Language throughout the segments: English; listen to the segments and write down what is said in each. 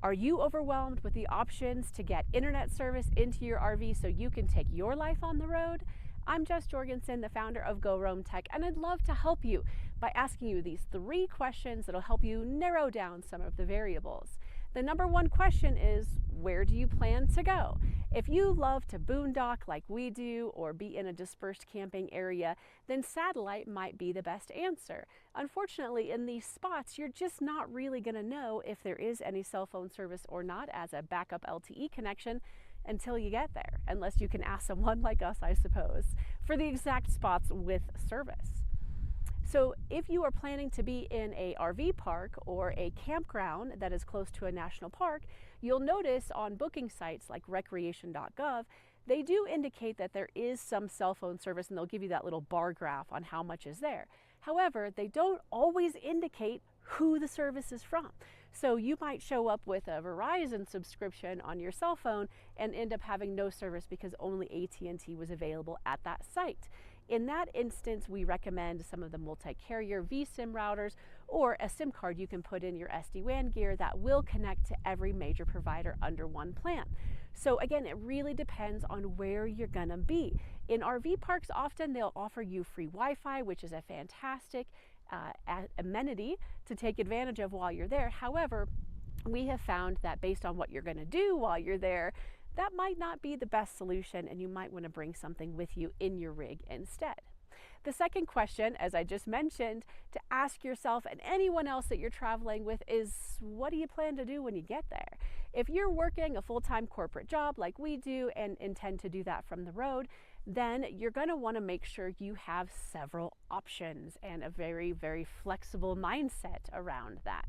Are you overwhelmed with the options to get internet service into your RV so you can take your life on the road? I'm Jess Jorgensen, the founder of Go Roam Tech, and I'd love to help you by asking you these 3 questions that'll help you narrow down some of the variables. The number 1 question is, where do you plan to go? If you love to boondock like we do or be in a dispersed camping area, then satellite might be the best answer. Unfortunately, in these spots, you're just not really going to know if there is any cell phone service or not as a backup LTE connection until you get there, unless you can ask someone like us, I suppose, for the exact spots with service. So if you are planning to be in a RV park or a campground that is close to a national park, you'll notice on booking sites like recreation.gov, they do indicate that there is some cell phone service, and they'll give you that little bar graph on how much is there. However, they don't always indicate who the service is from. So you might show up with a Verizon subscription on your cell phone and end up having no service because only AT&T was available at that site. In that instance, we recommend some of the multi-carrier vSIM routers or a SIM card you can put in your SD-WAN gear that will connect to every major provider under one plan. So again, it really depends on where you're gonna be. In RV parks, often they'll offer you free Wi-Fi, which is a fantastic amenity to take advantage of while you're there. However, we have found that based on what you're going to do while you're there, that might not be the best solution, and you might want to bring something with you in your rig instead. The second question, as I just mentioned, to ask yourself and anyone else that you're traveling with is, what do you plan to do when you get there? If you're working a full-time corporate job like we do and intend to do that from the road, then you're going to want to make sure you have several options and a very, very flexible mindset around that.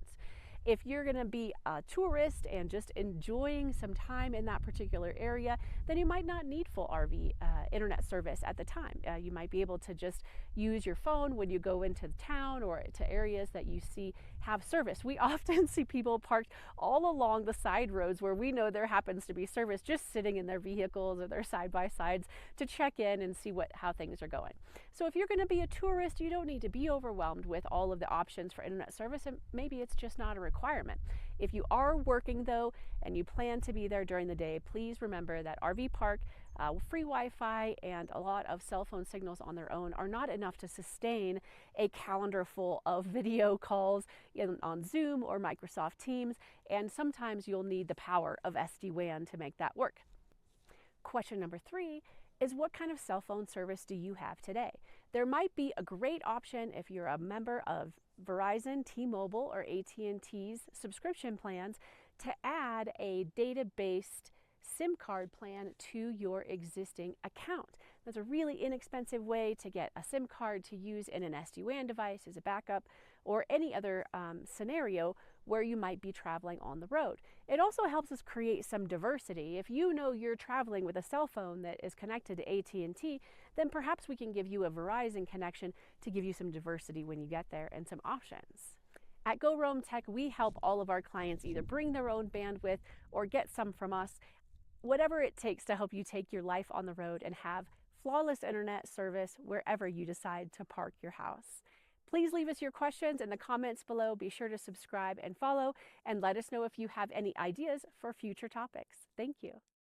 If you're going to be a tourist and just enjoying some time in that particular area, then you might not need full RV internet service at the time. You might be able to just use your phone when you go into the town or to areas that you see have service. We often see people parked all along the side roads where we know there happens to be service, just sitting in their vehicles or their side-by-sides to check in and see how things are going. So if you're going to be a tourist, you don't need to be overwhelmed with all of the options for internet service, and maybe it's just not a requirement. If you are working though and you plan to be there during the day, please remember that RV park free Wi-Fi and a lot of cell phone signals on their own are not enough to sustain a calendar full of video calls on Zoom or Microsoft Teams, and sometimes you'll need the power of SD-WAN to make that work. Question number 3 is, what kind of cell phone service do you have today? There might be a great option if you're a member of Verizon, T-Mobile, or AT&T's subscription plans to add a data-based SIM card plan to your existing account. That's a really inexpensive way to get a SIM card to use in an SD-WAN device as a backup or any other scenario where you might be traveling on the road. It also helps us create some diversity. If you know you're traveling with a cell phone that is connected to AT&T, then perhaps we can give you a Verizon connection to give you some diversity when you get there and some options. At Go Roam Tech, we help all of our clients either bring their own bandwidth or get some from us, whatever it takes to help you take your life on the road and have flawless internet service wherever you decide to park your house. Please leave us your questions in the comments below. Be sure to subscribe and follow, and let us know if you have any ideas for future topics. Thank you.